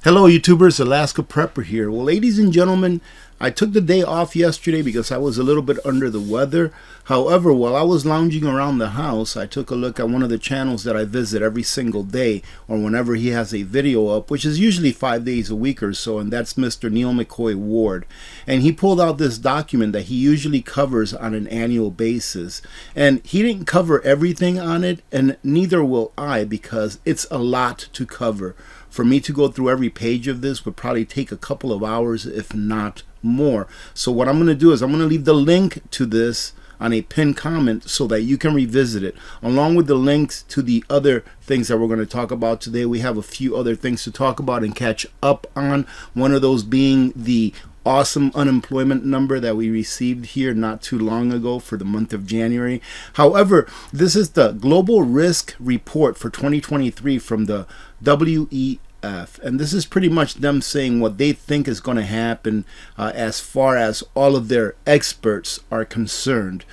Hello YouTubers, Alaska Prepper here. Well, ladies and gentlemen, I took the day off yesterday because I was a little bit under the weather. However, while I was lounging around the house, I took a look at one of the channels that I visit every single day, or whenever he has a video up, which is usually 5 days a week or so, and that's Mr. Neil McCoy Ward. And he pulled out this document that he usually covers on an annual basis. And he didn't cover everything on it, and neither will I, because it's a lot to cover. For me to go through every page of this would probably take a couple of hours, if not more. So what I'm going to do is I'm going to leave the link to this on a pinned comment so that you can revisit it, along with the links to the other things that we're going to talk about today. We have a few other things to talk about and catch up on, one of those being the awesome unemployment number that we received here not too long ago for the month of January. However, this is the Global Risk Report for 2023 from the WEF, and this is pretty much them saying what they think is going to happen as far as all of their experts are concerned.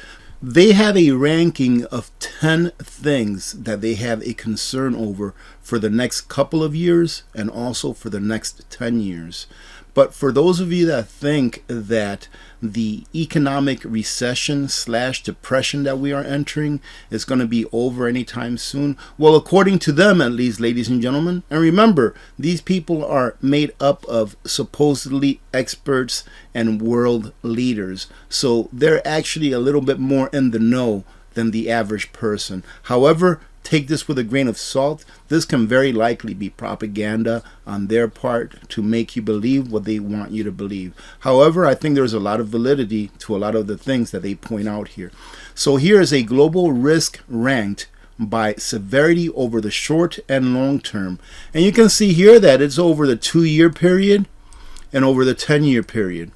They have a ranking of 10 things that they have a concern over for the next couple of years and also for the next 10 years. But for those of you that think that the economic recession / depression that we are entering is going to be over anytime soon, well, according to them at least, ladies and gentlemen, and remember, these people are made up of supposedly experts and world leaders, so they're actually a little bit more in the know than the average person. However, take this with a grain of salt. This can very likely be propaganda on their part to make you believe what they want you to believe. However, I think there's a lot of validity to a lot of the things that they point out here. So here is a global risk ranked by severity over the short and long term. And you can see here that it's over the 2-year period and over the 10-year period.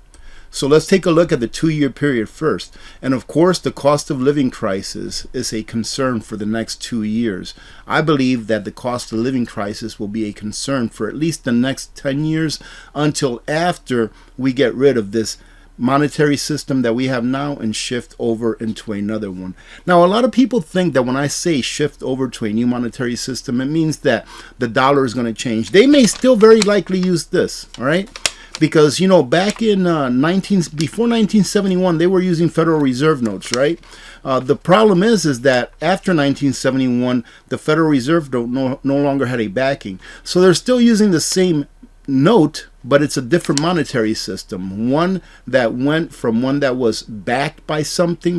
So let's take a look at the 2-year period first. And of course, the cost of living crisis is a concern for the next 2 years. I believe that the cost of living crisis will be a concern for at least the next 10 years until after we get rid of this monetary system that we have now and shift over into another one. Now, a lot of people think that when I say shift over to a new monetary system, it means that the dollar is going to change. They may still very likely use this, all right? Because, you know, back in before 1971, they were using Federal Reserve notes, right? The problem is that after 1971, the Federal Reserve no longer had a backing. So they're still using the same note, but it's a different monetary system. One that went from one that was backed by something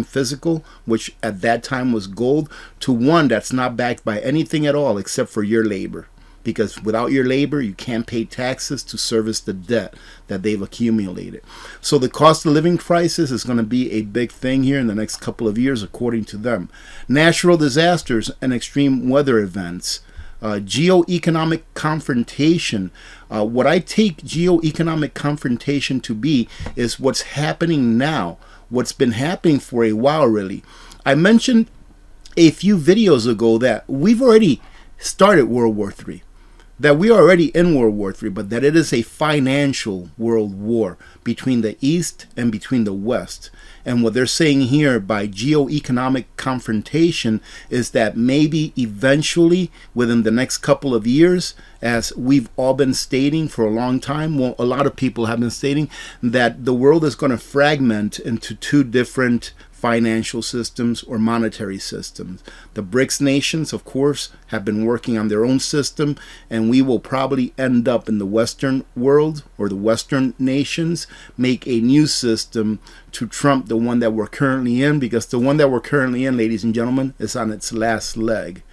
physical, which at that time was gold, to one that's not backed by anything at all except for your labor. Because without your labor, you can't pay taxes to service the debt that they've accumulated. So the cost of living crisis is going to be a big thing here in the next couple of years, according to them. Natural disasters and extreme weather events. Geoeconomic confrontation. What I take geoeconomic confrontation to be is what's happening now. What's been happening for a while, really. I mentioned a few videos ago that we've already started World War III. That we are already in World War III, but that it is a financial world war between the East and between the West. And what they're saying here by geoeconomic confrontation is that maybe eventually within the next couple of years, as we've all been stating for a long time, well, a lot of people have been stating that the world is going to fragment into 2 different financial systems or monetary systems. The BRICS nations, of course, have been working on their own system, and we will probably end up in the Western world, or the Western nations, make a new system to trump the one that we're currently in, because the one that we're currently in, ladies and gentlemen, is on its last leg.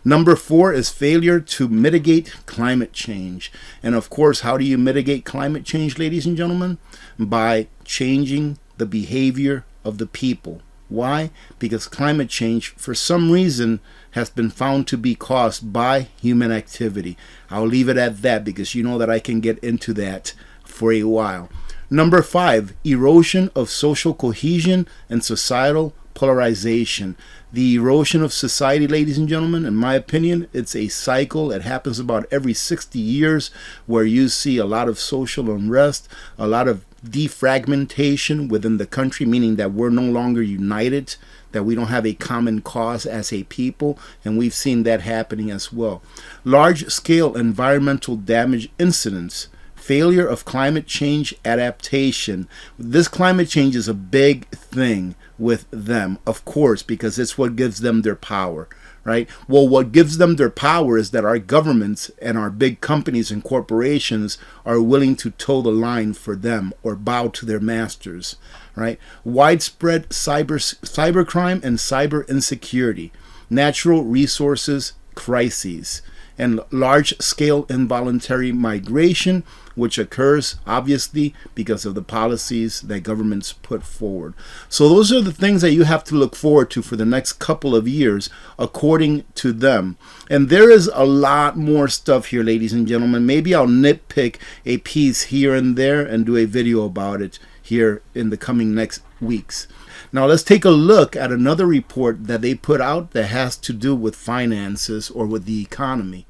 Number 4 is failure to mitigate climate change. And of course, how do you mitigate climate change, ladies and gentlemen? By changing the behavior of the people. Why? Because climate change, for some reason, has been found to be caused by human activity. I'll leave it at that because you know that I can get into that for a while. Number 5, erosion of social cohesion and societal polarization. The erosion of society, ladies and gentlemen, in my opinion, it's a cycle. It happens about every 60 years where you see a lot of social unrest, a lot of defragmentation within the country, meaning that we're no longer united, that we don't have a common cause as a people, and we've seen that happening as well. Large-scale environmental damage incidents, failure of climate change adaptation. This climate change is a big thing with them, of course, because it's what gives them their power, right? Well, what gives them their power is that our governments and our big companies and corporations are willing to toe the line for them or bow to their masters, right? Widespread cybercrime and cyber insecurity, natural resources crises, and large-scale involuntary migration, which occurs obviously because of the policies that governments put forward. So those are the things that you have to look forward to for the next couple of years, according to them. And there is a lot more stuff here, ladies and gentlemen. Maybe I'll nitpick a piece here and there and do a video about it here in the coming next weeks. Now let's take a look at another report that they put out that has to do with finances or with the economy.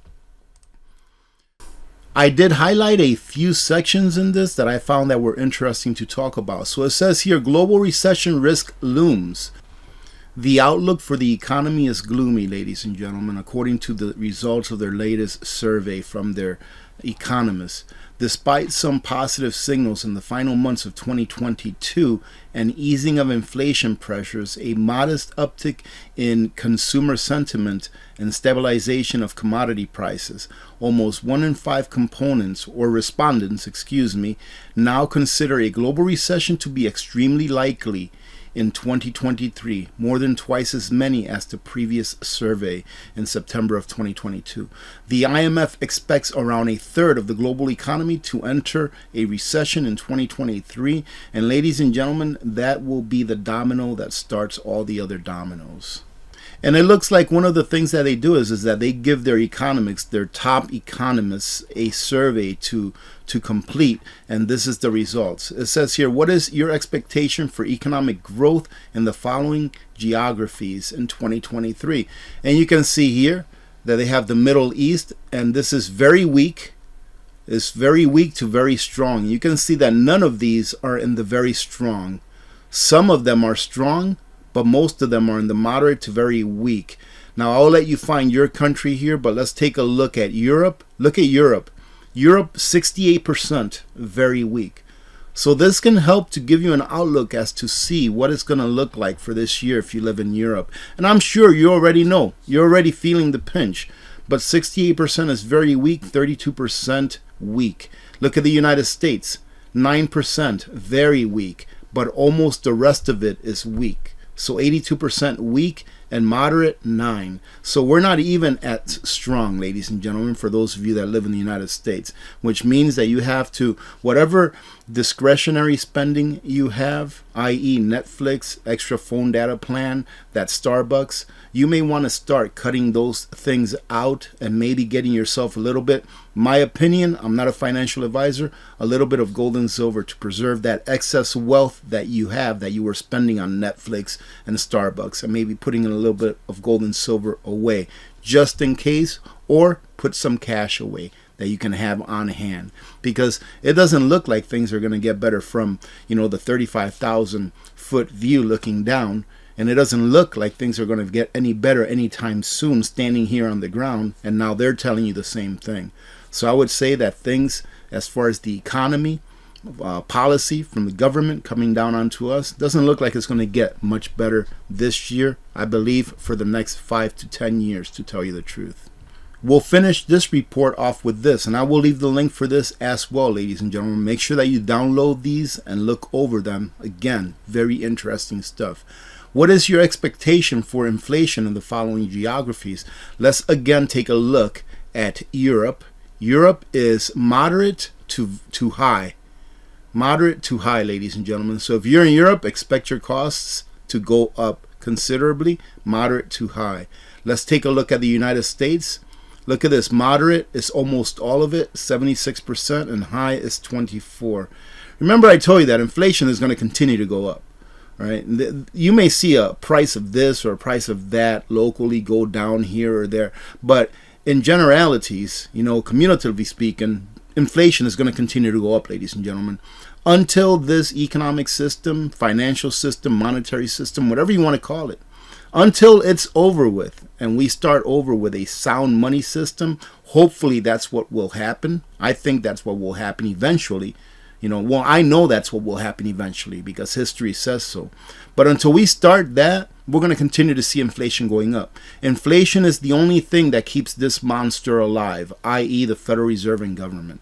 I did highlight a few sections in this that I found that were interesting to talk about. So it says here, global recession risk looms. The outlook for the economy is gloomy, ladies and gentlemen, according to the results of their latest survey from their economists. Despite some positive signals in the final months of 2022 and easing of inflation pressures, a modest uptick in consumer sentiment and stabilization of commodity prices, almost 1 in 5 components or respondents, now consider a global recession to be extremely likely in 2023, more than twice as many as the previous survey in September of 2022. The IMF expects around a third of the global economy to enter a recession in 2023. And ladies and gentlemen, that will be the domino that starts all the other dominoes. And it looks like one of the things that they do is that they give their economists, their top economists, a survey to complete, and this is the results. It says here, what is your expectation for economic growth in the following geographies in 2023? And you can see here that they have the Middle East, and this is very weak. It's very weak to very strong. You can see that none of these are in the very strong. Some of them are strong, but most of them are in the moderate to very weak. Now, I'll let you find your country here, but let's take a look at Europe. Look at Europe. Europe, 68%, very weak. So this can help to give you an outlook as to see what it's going to look like for this year if you live in Europe. And I'm sure you already know. You're already feeling the pinch. But 68% is very weak, 32% weak. Look at the United States, 9%, very weak. But almost the rest of it is weak. So 82% weak and moderate 9. So we're not even at strong, ladies and gentlemen, for those of you that live in the United States, which means that you have to, whatever discretionary spending you have, i.e. Netflix, extra phone data plan, that Starbucks, you may want to start cutting those things out and maybe getting yourself a little bit, my opinion, I'm not a financial advisor, a little bit of gold and silver to preserve that excess wealth that you have that you were spending on Netflix and Starbucks, and maybe putting a little bit of gold and silver away just in case, or put some cash away that you can have on hand, because it doesn't look like things are going to get better from, you know, the 35,000 foot view looking down. And it doesn't look like things are going to get any better anytime soon standing here on the ground. And now they're telling you the same thing. So I would say that things as far as the economy, policy from the government coming down onto us, doesn't look like it's going to get much better this year. I believe for the next 5 to 10 years, to tell you the truth. We'll finish this report off with this, and I will leave the link for this as well, ladies and gentlemen. Make sure that you download these and look over them. Again, very interesting stuff. What is your expectation for inflation in the following geographies? Let's again take a look at Europe. Europe is moderate to high. Moderate to high, ladies and gentlemen. So if you're in Europe, expect your costs to go up considerably. Moderate to high. Let's take a look at the United States. Look at this. Moderate is almost all of it, 76%, and high is 24%. Remember, I told you that inflation is going to continue to go up. right? You may see a price of this or a price of that locally go down here or there, but in generalities, cumulatively speaking, inflation is going to continue to go up, ladies and gentlemen, until this economic system, financial system, monetary system, whatever you want to call it, until it's over with and we start over with a sound money system. Hopefully that's what will happen. I think that's what will happen eventually. I know that's what will happen eventually because history says so. But until we start that, we're going to continue to see inflation going up. Inflation is the only thing that keeps this monster alive, i.e. the Federal Reserve and government.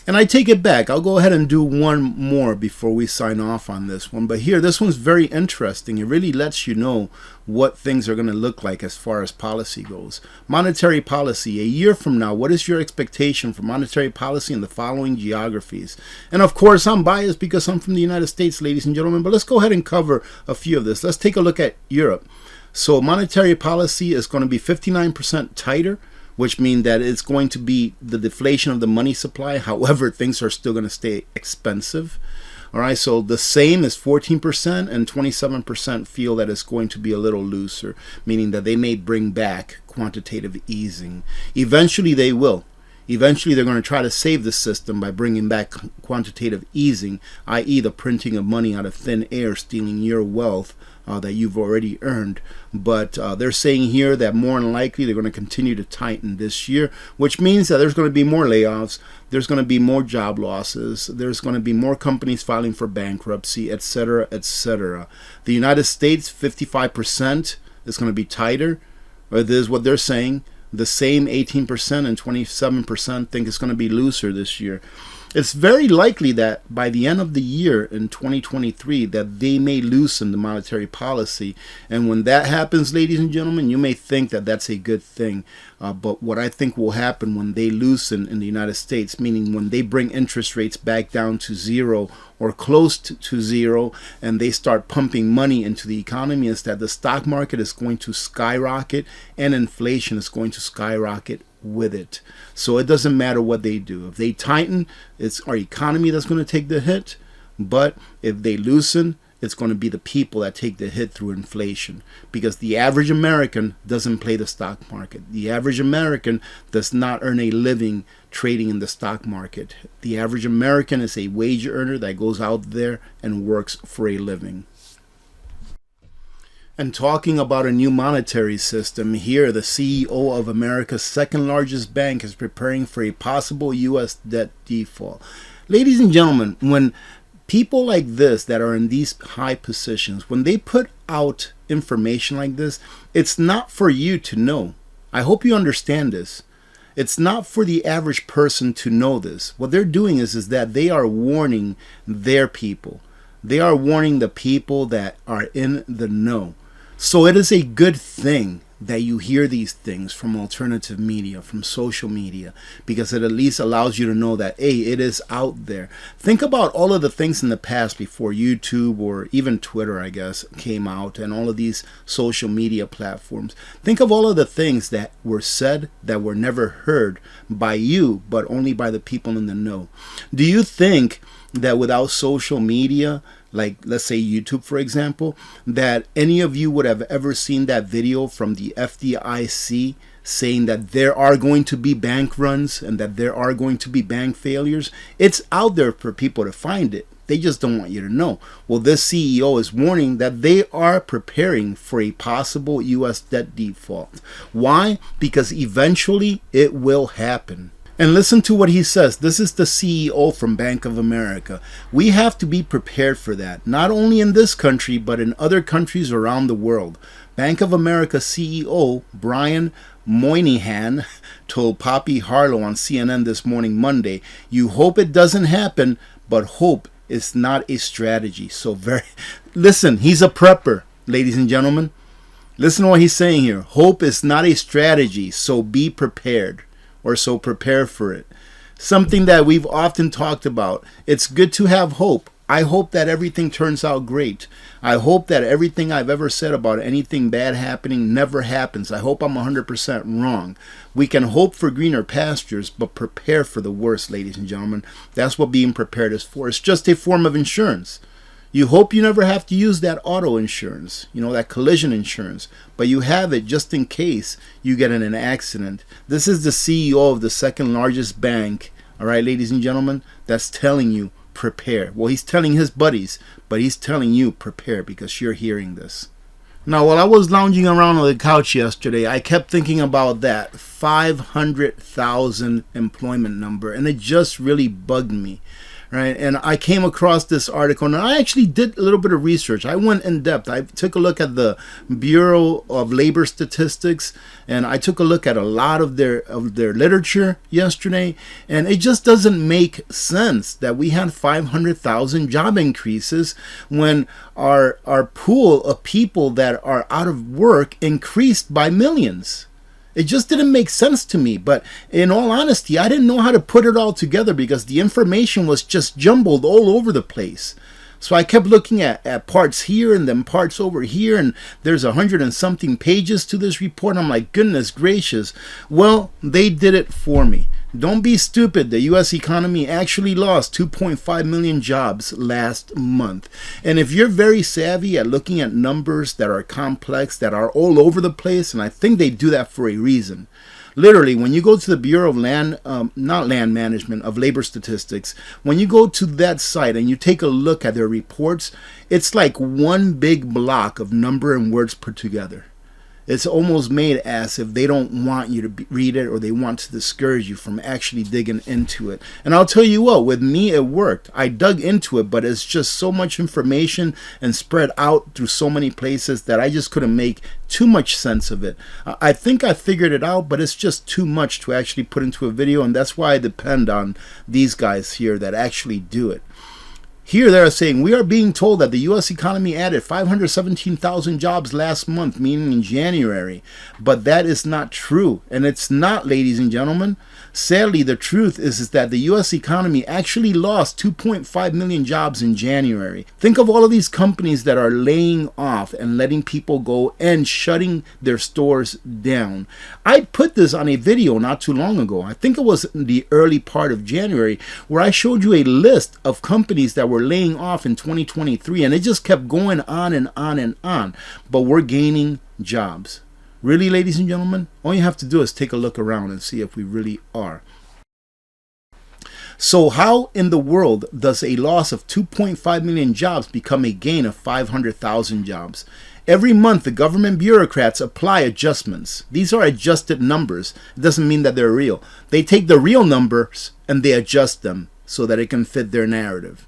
And I take it back. I'll go ahead and do one more before we sign off on this one. But here, this one's very interesting. It really lets you know what things are going to look like as far as policy goes. Monetary policy. A year from now, what is your expectation for monetary policy in the following geographies? And of course, I'm biased because I'm from the United States, ladies and gentlemen. But let's go ahead and cover a few of this. Let's take a look at Europe. So monetary policy is going to be 59% tighter, which means that it's going to be the deflation of the money supply. However, things are still going to stay expensive. All right, so the same is 14%, and 27% feel that it's going to be a little looser, meaning that they may bring back quantitative easing. Eventually, they will. Eventually, they're going to try to save the system by bringing back quantitative easing, i.e. the printing of money out of thin air, stealing your wealth that you've already earned. But they're saying here that more than likely they're going to continue to tighten this year, which means that there's going to be more layoffs, there's going to be more job losses, there's going to be more companies filing for bankruptcy, etc., etc. The United States, 55% is going to be tighter, or this is what they're saying. The same 18% and 27% think it's going to be looser this year. It's very likely that by the end of the year in 2023 that they may loosen the monetary policy. And when that happens, ladies and gentlemen, you may think that that's a good thing. But what I think will happen when they loosen in the United States, meaning when they bring interest rates back down to zero or close to zero, and they start pumping money into the economy, is that the stock market is going to skyrocket and inflation is going to skyrocket with it. So it doesn't matter what they do. If they tighten, it's our economy that's going to take the hit. But if they loosen, it's going to be the people that take the hit through inflation, because the average American doesn't play the stock market. The average American does not earn a living trading in the stock market. The average American is a wage earner that goes out there and works for a living. And talking about a new monetary system, here the CEO of America's second largest bank is preparing for a possible U.S. debt default. Ladies and gentlemen, when people like this that are in these high positions, when they put out information like this, it's not for you to know. I hope you understand this. It's not for the average person to know this. What they're doing is that they are warning their people. They are warning the people that are in the know. So it is a good thing that you hear these things from alternative media, from social media, because it at least allows you to know that, hey, it is out there. Think about all of the things in the past before YouTube or even Twitter, I guess, came out, and all of these social media platforms. Think of all of the things that were said that were never heard by you, but only by the people in the know. Do you think that without social media, like let's say YouTube, for example, that any of you would have ever seen that video from the FDIC saying that there are going to be bank runs and that there are going to be bank failures? It's out there for people to find it. They just don't want you to know. Well, this CEO is warning that they are preparing for a possible U.S. debt default. Why? Because eventually it will happen. And listen to what he says. This is the CEO from Bank of America. We have to be prepared for that, not only in this country, but in other countries around the world. Bank of America CEO Brian Moynihan told Poppy Harlow on CNN this morning, Monday, "You hope it doesn't happen, but hope is not a strategy." So listen, he's a prepper, ladies and gentlemen. Listen to what he's saying here. Hope is not a strategy, so be prepared. Or so prepare for it. Something that we've often talked about. It's good to have hope. I hope that everything turns out great. I hope that everything I've ever said about anything bad happening never happens. I hope I'm 100% wrong. We can hope for greener pastures, but prepare for the worst, ladies and gentlemen. That's what being prepared is for. It's just a form of insurance. You hope you never have to use that auto insurance, that collision insurance, but you have it just in case you get in an accident. This is the CEO of the second largest bank, all right, ladies and gentlemen, that's telling you prepare. Well, he's telling his buddies, but he's telling you prepare because you're hearing this. Now, while I was lounging around on the couch yesterday, I kept thinking about that 500,000 employment number, and it just really bugged me, right? And I came across this article, and I actually did a little bit of research. I went in depth. I took a look at the Bureau of Labor Statistics, and I took a look at a lot of their literature yesterday, and it just doesn't make sense that we had 500,000 job increases when our pool of people that are out of work increased by millions. It just didn't make sense to me. But in all honesty, I didn't know how to put it all together because the information was just jumbled all over the place. So I kept looking at parts here and then parts over here, and there's 100 and something pages to this report. I'm like, goodness gracious. Well, they did it for me. Don't be stupid. The U.S. economy actually lost 2.5 million jobs last month. And if you're very savvy at looking at numbers that are complex, that are all over the place, and I think they do that for a reason. Literally, when you go to the Bureau of Labor Statistics, when you go to that site and you take a look at their reports, it's like one big block of number and words put together. It's almost made as if they don't want you to read it, or they want to discourage you from actually digging into it. And I'll tell you what, with me it worked. I dug into it, but it's just so much information and spread out through so many places that I just couldn't make too much sense of it. I think I figured it out, but it's just too much to actually put into a video, and that's why I depend on these guys here that actually do it. Here they're saying, we are being told that the U.S. economy added 517,000 jobs last month, meaning in January. But that is not true. And it's not, ladies and gentlemen. Sadly, the truth is that the U.S. economy actually lost 2.5 million jobs in January. Think of all of these companies that are laying off and letting people go and shutting their stores down. I put this on a video not too long ago. I think it was in the early part of January, where I showed you a list of companies that were laying off in 2023, and it just kept going on and on and on. But we're gaining jobs. Really, ladies and gentlemen, all you have to do is take a look around and see if we really are. So how in the world does a loss of 2.5 million jobs become a gain of 500,000 jobs? Every month, the government bureaucrats apply adjustments. These are adjusted numbers. It doesn't mean that they're real. They take the real numbers and they adjust them so that it can fit their narrative.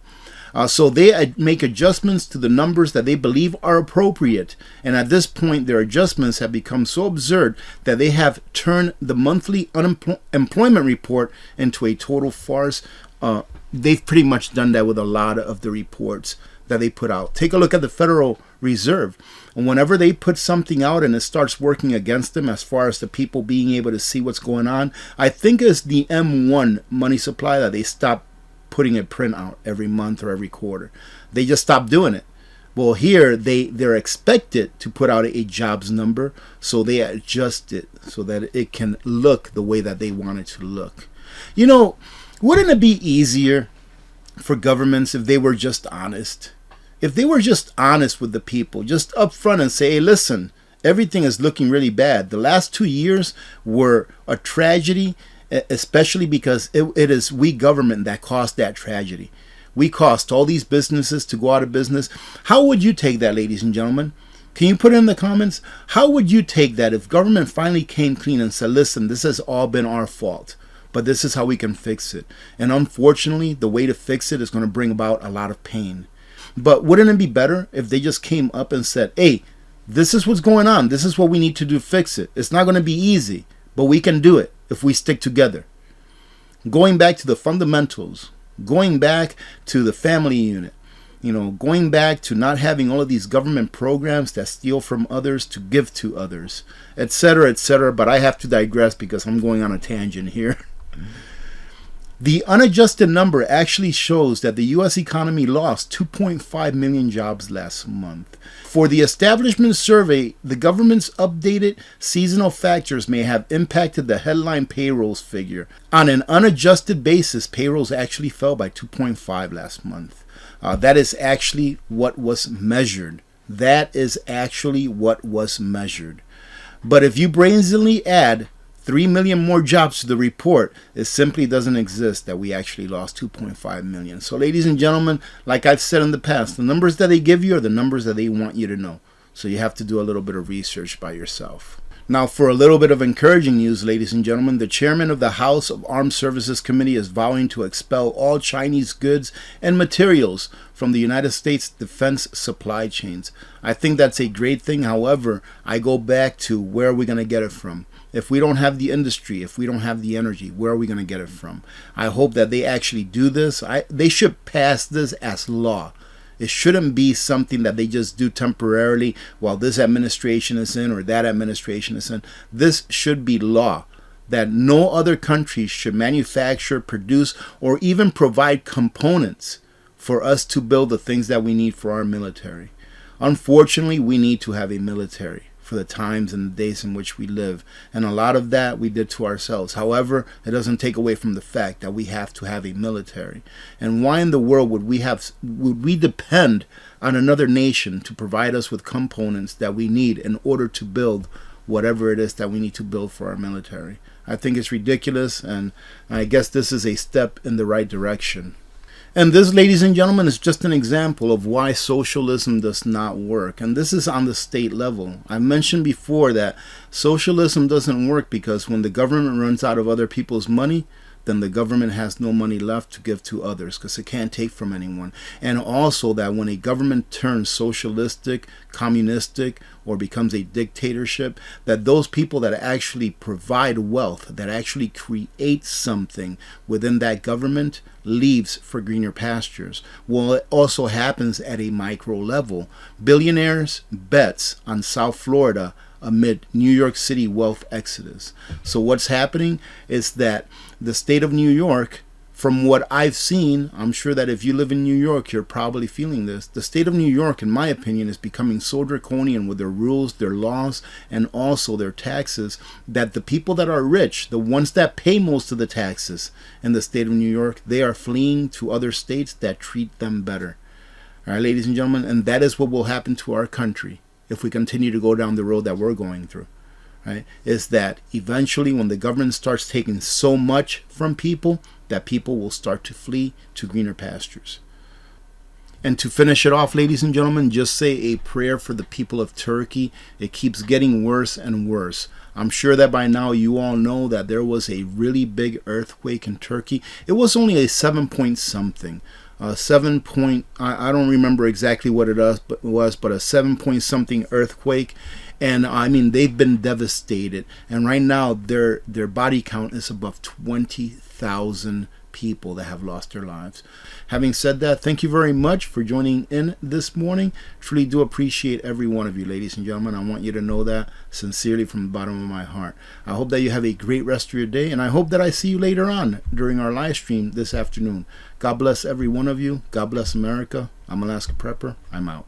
So they make adjustments to the numbers that they believe are appropriate. And at this point, their adjustments have become so absurd that they have turned the monthly unemployment report into a total farce. They've pretty much done that with a lot of the reports that they put out. Take a look at the Federal Reserve. And whenever they put something out and it starts working against them as far as the people being able to see what's going on, I think it's the M1 money supply that they stopped putting a print out every month or every quarter. They just stopped doing it. Well, here they're expected to put out a jobs number, so they adjust it so that it can look the way that they want it to look. You know, wouldn't it be easier for governments if they were just honest? If they were just honest with the people, just up front and say, hey, listen, everything is looking really bad. The last 2 years were a tragedy, especially because it is we government that caused that tragedy. We caused all these businesses to go out of business. How would you take that, ladies and gentlemen? Can you put it in the comments? How would you take that if government finally came clean and said, listen, this has all been our fault, but this is how we can fix it? And unfortunately, the way to fix it is going to bring about a lot of pain. But wouldn't it be better if they just came up and said, hey, this is what's going on. This is what we need to do to fix it. It's not going to be easy, but we can do it if we stick together. Going back to the fundamentals, going back to the family unit, going back to not having all of these government programs that steal from others to give to others, etc., etc. But I have to digress because I'm going on a tangent here. The unadjusted number actually shows that the U.S. economy lost 2.5 million jobs last month. For the Establishment Survey, the government's updated seasonal factors may have impacted the headline payrolls figure. On an unadjusted basis, payrolls actually fell by 2.5 last month. That is actually what was measured. That is actually what was measured. But if you brazenly add 3 million more jobs to the report, it simply doesn't exist that we actually lost 2.5 million. So ladies and gentlemen, like I've said in the past, the numbers that they give you are the numbers that they want you to know. So you have to do a little bit of research by yourself. Now, for a little bit of encouraging news, ladies and gentlemen, the chairman of the House of Armed Services Committee is vowing to expel all Chinese goods and materials from the United States defense supply chains. I think that's a great thing. However, I go back to where are we going to get it from? If we don't have the industry, if we don't have the energy, where are we going to get it from? I hope that they actually do this. They should pass this as law. It shouldn't be something that they just do temporarily while this administration is in or that administration is in. This should be law, that no other country should manufacture, produce, or even provide components for us to build the things that we need for our military. Unfortunately, we need to have a military for the times and the days in which we live. And a lot of that we did to ourselves. However, it doesn't take away from the fact that we have to have a military. And why in the world would we depend on another nation to provide us with components that we need in order to build whatever it is that we need to build for our military? I think it's ridiculous, and I guess this is a step in the right direction. And this, ladies and gentlemen, is just an example of why socialism does not work. And this is on the state level. I mentioned before that socialism doesn't work because when the government runs out of other people's money, then the government has no money left to give to others because it can't take from anyone. And also that when a government turns socialistic, communistic, or becomes a dictatorship, that those people that actually provide wealth, that actually create something within that government, leaves for greener pastures. Well, it also happens at a micro level. Billionaires bets on South Florida amid New York City wealth exodus. So what's happening is that the state of New York, from what I've seen, I'm sure that if you live in New York, you're probably feeling this. The state of New York, in my opinion, is becoming so draconian with their rules, their laws, and also their taxes, that the people that are rich, the ones that pay most of the taxes in the state of New York, they are fleeing to other states that treat them better. All right, ladies and gentlemen, and that is what will happen to our country if we continue to go down the road that we're going through. Right? Is that eventually when the government starts taking so much from people, that people will start to flee to greener pastures. And to finish it off, ladies and gentlemen, just say a prayer for the people of Turkey. It keeps getting worse and worse. I'm sure that by now you all know that there was a really big earthquake in Turkey. It was only a 7 point something. I don't remember exactly what it was, but a 7 point something earthquake. And I mean, they've been devastated. And right now, their body count is above 20,000 people that have lost their lives. Having said that, thank you very much for joining in this morning. Truly do appreciate every one of you, ladies and gentlemen. I want you to know that sincerely from the bottom of my heart. I hope that you have a great rest of your day, and I hope that I see you later on during our live stream this afternoon. God bless every one of you. God bless America. I'm Alaska Prepper. I'm out.